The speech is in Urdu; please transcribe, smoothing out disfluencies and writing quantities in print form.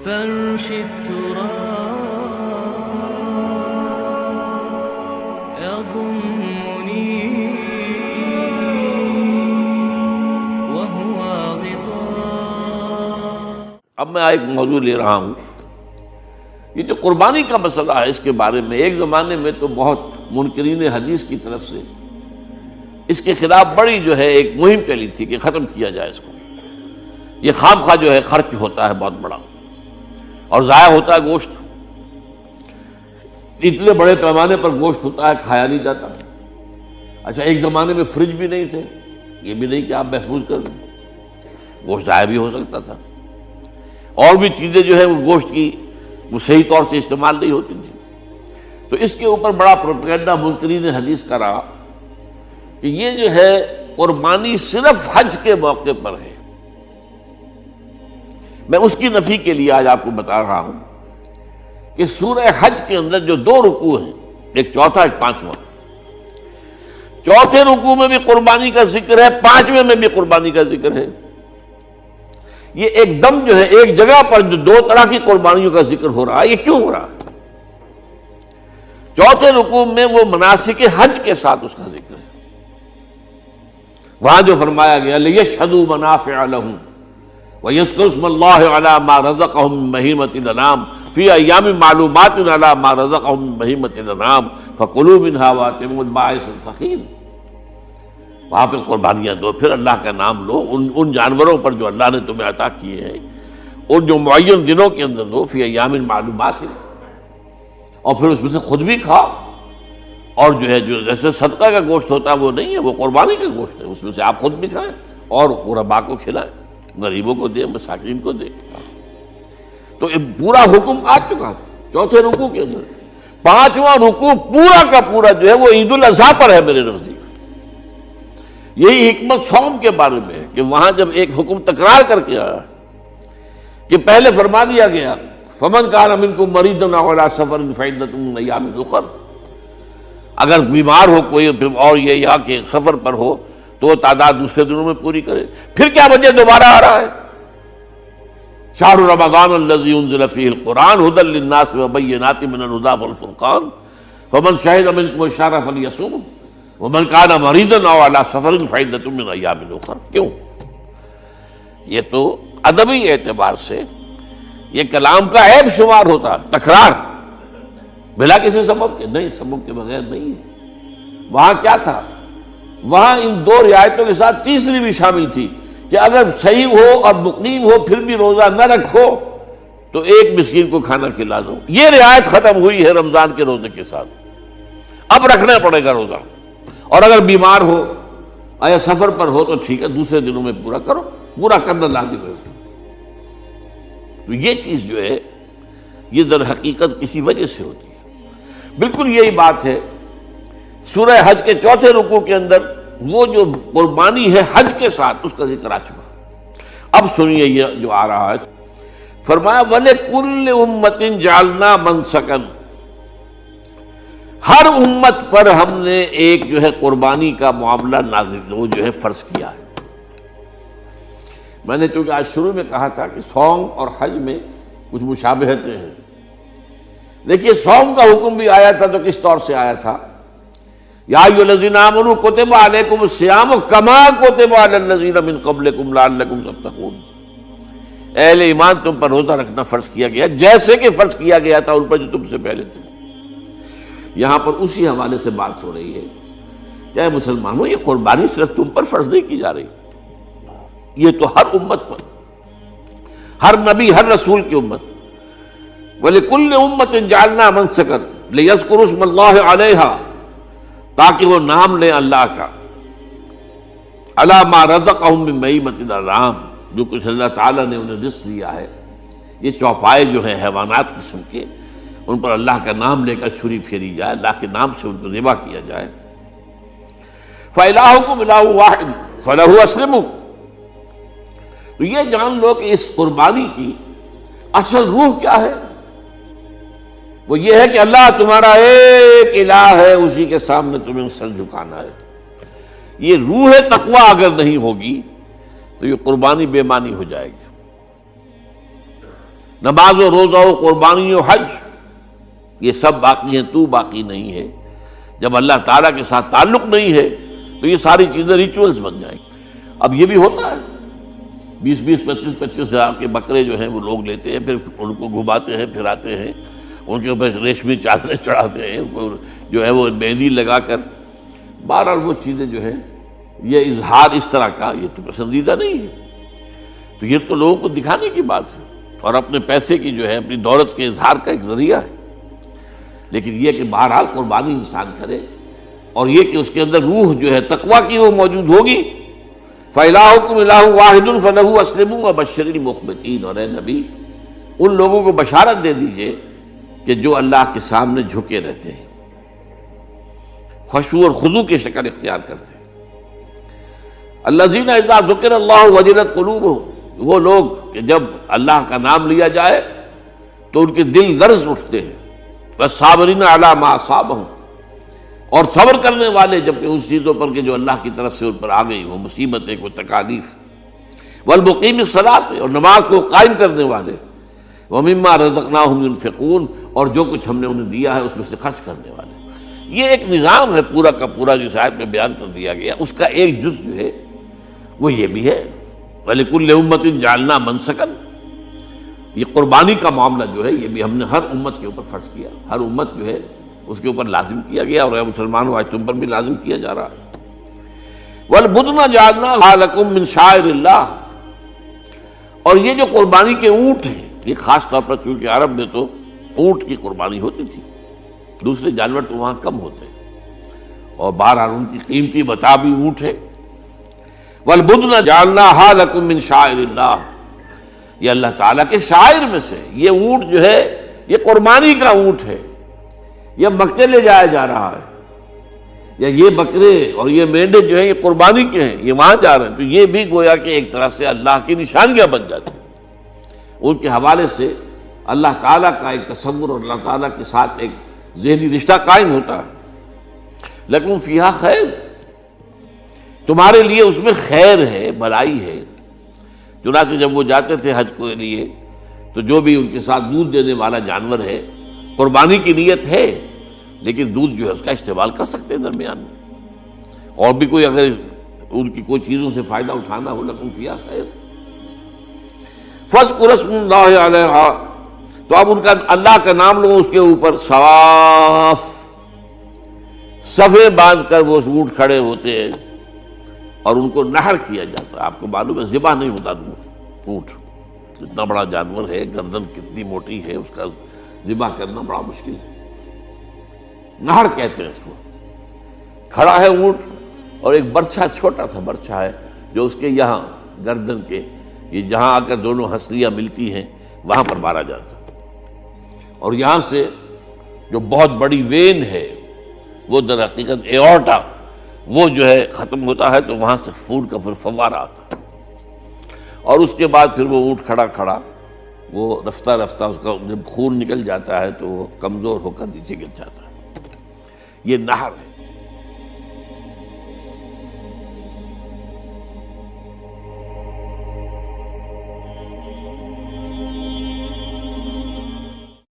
فرش التراب يضمني وهو غطاء۔ اب میں ایک موضوع لے رہا ہوں، یہ جو قربانی کا مسئلہ ہے، اس کے بارے میں ایک زمانے میں تو بہت منکرین حدیث کی طرف سے اس کے خلاف بڑی جو ہے ایک مہم چلی تھی کہ ختم کیا جائے اس کو، یہ خام خواہ جو ہے خرچ ہوتا ہے بہت بڑا اور ضائع ہوتا ہے گوشت، اتنے بڑے پیمانے پر گوشت ہوتا ہے کھایا نہیں جاتا۔ اچھا ایک زمانے میں فریج بھی نہیں تھے، یہ بھی نہیں کہ آپ محفوظ کر دیں، گوشت ضائع بھی ہو سکتا تھا، اور بھی چیزیں جو ہے وہ گوشت کی وہ صحیح طور سے استعمال نہیں ہوتی تھی۔ تو اس کے اوپر بڑا پروپیگنڈا منکرین حدیث کا رہا کہ یہ جو ہے قربانی صرف حج کے موقع پر ہے۔ میں اس کی نفی کے لیے آج آپ کو بتا رہا ہوں کہ سورہ حج کے اندر جو دو رکوع ہیں، ایک چوتھا ایک پانچواں، چوتھے رکوع میں بھی قربانی کا ذکر ہے، پانچویں میں بھی قربانی کا ذکر ہے۔ یہ ایک دم جو ہے ایک جگہ پر جو دو طرح کی قربانیوں کا ذکر ہو رہا ہے، یہ کیوں ہو رہا ہے؟ چوتھے رکوع میں وہ مناسک حج کے ساتھ اس کا ذکر ہے، وہاں جو فرمایا گیا لِيَشْهَدُوا مَنَافِعَ لَهُمْ وَيَذْكُرُوا اسْمَ اللَّهِ عَلَى مَا رَزَقَهُم مِّن بَهِيمَةِ الْأَنْعَامِ فِي أَيَّامٍ مَّعْلُومَاتٍ عَلَى مَا رَزَقَهُم مِّن بَهِيمَةِ الْأَنْعَامِ فَكُلُوا مِنْهَا وَأَطْعِمُوا الْبَائِسَ الْفَقِيرَ۔ وہاں پہ قربانیاں دو، پھر اللہ کا نام لو ان جانوروں پر جو اللہ نے تمہیں عطا کیے ہیں، ان جو معین دنوں کے اندر دو، فی ایام معلومات، اور پھر اس میں سے خود بھی کھاؤ، اور جو ہے جو جیسے صدقہ کا گوشت ہوتا ہے وہ نہیں ہے، وہ قربانی کا گوشت ہے، اس میں سے آپ خود بھی کھائیں اور غرباء کو کھلائیں، غریبوں کو دیں، مساکین کو دیں۔ تو پورا حکم آ چکا ہے چوتھے رکوع کے اندر۔ پانچواں رکوع پورا کا پورا جو ہے وہ عید الاضحیٰ پر ہے میرے نزدیک۔ یہی حکمت صوم کے بارے میں ہے کہ وہاں جب ایک حکم تکرار کر کے آیا کہ پہلے فرما دیا گیا فَمَنْ كَانَ مِنْكُمْ مَرِيضًا أَوْ عَلَىٰ سَفَرٍ فَعِدَّةٌ مِّنْ أَيَّامٍ أُخَرَ، اگر بیمار ہو کوئی اور یہ یا کہ سفر پر ہو تو وہ تعداد دوسرے دنوں میں پوری کرے۔ پھر کیا وجہ دوبارہ آ رہا ہے؟ شہر رمضان الذی انزل فیہ القرآن ھدی للناس وبینات من الھدی والفرقان فمن شہد منکم الشہر فلیصمہ ومن کان مریضا او علی سفر فعدۃ من ایام اخر۔ کیوں؟ یہ تو ادبی اعتبار سے یہ کلام کا عیب شمار ہوتا ہے، تکرار بلا کسی سبب کے، نہیں سبب کے بغیر نہیں ہے۔ وہاں کیا تھا؟ وہاں ان دو رعایتوں کے ساتھ تیسری بھی شامل تھی کہ اگر صحیح ہو اور مقیم ہو پھر بھی روزہ نہ رکھو تو ایک مسکین کو کھانا کھلا دو۔ یہ رعایت ختم ہوئی ہے رمضان کے روزے کے ساتھ، اب رکھنا پڑے گا روزہ، اور اگر بیمار ہو یا سفر پر ہو تو ٹھیک ہے دوسرے دنوں میں پورا کرو، پورا کرنا لازم ہے اس کا۔ تو یہ چیز جو ہے یہ در حقیقت کسی وجہ سے ہوتی ہے۔ بالکل یہی بات ہے سورہ حج کے چوتھے رکوع کے اندر، وہ جو قربانی ہے حج کے ساتھ اس کا ذکر آ چکا۔ اب سنیے یہ جو آ رہا ہے، فرمایا وَلِكُلِّ أُمَّةٍ جَعَلْنَا مَنسَكًا، ہر امت پر ہم نے ایک جو ہے قربانی کا معاملہ نازل وہ جو ہے فرض کیا ہے۔ میں نے چونکہ آج شروع میں کہا تھا کہ صوم اور حج میں کچھ مشابہتیں ہیں۔ دیکھیے صوم کا حکم بھی آیا تھا تو کس طور سے آیا تھا؟ یا ایھا الذین آمنوا کتب علیکم الصیام کما کتب علی الذین من قبلکم لعلکم تتقون، اہل ایمان تم پر روزہ رکھنا فرض کیا گیا جیسے کہ فرض کیا گیا تھا ان پر جو تم سے پہلے تھے۔ یہاں پر اسی حوالے سے بات ہو رہی ہے کہ اے مسلمانوں یہ قربانی صرف تم پر فرض نہیں کی جا رہی، یہ تو ہر امت پر، ہر نبی ہر رسول کی امت۔ وَلِكُلِّ أُمَّةٍ جَعَلْنَا مَنسَكًا لِيَذْكُرُوا اسْمَ اللَّهِ عَلَيْهَا، تاکہ وہ نام لیں اللہ کا، عَلَىٰ مَا رَزَقَهُم مِّن بَهِیمَةِ الْأَنْعَامِ، جو کچھ اللہ تعالیٰ نے انہیں رزق دیا ہے۔ یہ چوپائے جو ہیں حیوانات قسم کے، ان پر اللہ کا نام لے کر چھری پھیری جائے، اللہ کے نام سے ان کو ذبح کیا جائے۔ فَإِلَٰهُكُمْ إِلَٰهٌ وَاحِدٌ فَلَهُ أَسْلِمُوا، تو یہ جان لو کہ اس قربانی کی اصل روح کیا ہے؟ وہ یہ ہے کہ اللہ تمہارا ایک الہ ہے، اسی کے سامنے تمہیں سر جھکانا ہے۔ یہ روح تقویٰ اگر نہیں ہوگی تو یہ قربانی بے معنی ہو جائے گی۔ نماز و روزہ و قربانی و حج یہ سب باقی ہیں، تو باقی نہیں ہے۔ جب اللہ تعالیٰ کے ساتھ تعلق نہیں ہے تو یہ ساری چیزیں ریچولز بن جائیں گی۔ اب یہ بھی ہوتا ہے، 20 25 ہزار کے بکرے جو ہیں وہ لوگ لیتے ہیں، پھر ان کو گھماتے ہیں، پھراتے ہیں، ان کے اوپر ریشمی چادریں چڑھاتے ہیں، ان کو جو ہے وہ مہندی لگا کر، بہرحال وہ چیزیں جو ہیں یہ اظہار اس طرح کا یہ تو پسندیدہ نہیں ہے۔ تو یہ تو لوگوں کو دکھانے کی بات ہے اور اپنے پیسے کی جو ہے اپنی دولت کے اظہار کا ایک ذریعہ ہے، لیکن یہ کہ بہرحال قربانی انسان کرے اور یہ کہ اس کے اندر روح جو ہے تقویٰ کی وہ موجود ہوگی۔ فَإِلَٰهُكُمْ إِلَٰهٌ وَاحِدٌ فَلَهُ أَسْلِمُوا وَبَشِّرِ الْمُخْبِتِينَ، اور اے نبی ان لوگوں کو بشارت دے دیجئے کہ جو اللہ کے سامنے جھکے رہتے ہیں، خشوع اور خضوع کی شکل اختیار کرتے ہیں۔ الَّذِينَ إِذَا ذُكِرَ اللَّهُ وَجِلَتْ قُلُوبُهُمْ، وہ لوگ کہ جب اللہ کا نام لیا جائے تو ان کے دل لرز اٹھتے ہیں۔ وَالصَّابِرِينَ عَلَىٰ مَا أَصَابَهُمْ، اور صبر کرنے والے جبکہ اس چیزوں پر کہ جو اللہ کی طرف سے ان پر آ گئی، وہ مصیبتیں، کوئی تکالیف۔ والمقیم الصلاۃ، اور نماز کو قائم کرنے والے۔ ومما رزقناہم ينفقون، اور جو کچھ ہم نے انہیں دیا ہے اس میں سے خرچ کرنے والے۔ یہ ایک نظام ہے پورا کا پورا جو اس آیت میں بیان کر دیا گیا، اس کا ایک جز جو ہے وہ یہ بھی ہے وَلِكُلِّ أُمَّةٍ جَعَلْنَا مَنسَكًا، یہ قربانی کا معاملہ جو ہے یہ بھی ہم نے ہر امت کے اوپر فرض کیا، ہر امت جو ہے اس کے اوپر لازم کیا گیا، اور اے مسلمانوں آج تم پر بھی لازم کیا جا رہا ہے۔ وَالْبُدْنَ جَعَلْنَاهَا لَكُم مِّن شَعَائِرِ اللَّهِ، اور یہ جو قربانی کے اونٹ ہیں، یہ خاص طور پر چونکہ عرب میں تو اونٹ کی قربانی ہوتی تھی، دوسرے جانور تو وہاں کم ہوتے ہیں، اور بہرحال ان کی قیمتی متاع بھی اونٹ ہے۔ وَالْبُدْنَ جَعَلْنَاهَا لَكُم مِّن شَعَائِرِ اللَّهِ، یہ اللہ تعالیٰ کے شعائر میں سے، یہ اونٹ جو ہے یہ قربانی کا اونٹ ہے، یہ مکے لے جایا جا رہا ہے، یا یہ بکرے اور یہ مینڈے جو ہیں یہ قربانی کے ہیں، یہ وہاں جا رہے ہیں، تو یہ بھی گویا کہ ایک طرح سے اللہ کی نشانیاں بن جاتی ہیں۔ ان کے حوالے سے اللہ تعالیٰ کا ایک تصور اور اللہ تعالیٰ کے ساتھ ایک ذہنی رشتہ قائم ہوتا ہے۔ لیکن فیہا خیر، تمہارے لیے اس میں خیر ہے، بھلائی ہے۔ چنانچہ جب وہ جاتے تھے حج کے لیے تو جو بھی ان کے ساتھ دودھ دینے والا جانور ہے، قربانی کی نیت ہے لیکن دودھ جو ہے اس کا استعمال کر سکتے ہیں درمیان میں، اور بھی کوئی اگر ان کی کوئی چیزوں سے فائدہ اٹھانا ہو، لکم فیہا خیر۔ فاذکروا اسم اللہ علیہا، تو اب ان کا اللہ کا نام لو اس کے اوپر، صواف، صفیں باندھ کر وہ اونٹ کھڑے ہوتے ہیں اور ان کو نحر کیا جاتا ہے۔ آپ کو معلوم ہے ذبح نہیں ہوتا اونٹ، اتنا بڑا جانور ہے، گردن کتنی موٹی ہے، اس کا ذبح کرنا بڑا مشکل ہے۔ نہر کہتے ہیں اس کو۔ کھڑا ہے اونٹ اور ایک برچھا، چھوٹا سا برچھا ہے جو اس کے یہاں گردن کے یہ جہاں آ کر دونوں ہنسلیاں ملتی ہیں وہاں پر مارا جاتا ہے، اور یہاں سے جو بہت بڑی وین ہے وہ در حقیقت ایورٹا، وہ جو ہے ختم ہوتا ہے، تو وہاں سے خون کا پھر فوارہ آتا ہے، اور اس کے بعد پھر وہ اونٹ کھڑا کھڑا وہ رفتہ رفتہ اس کا جب خون نکل جاتا ہے تو وہ کمزور ہو کر نیچے گر جاتا ہے۔ یہ نہر ہے۔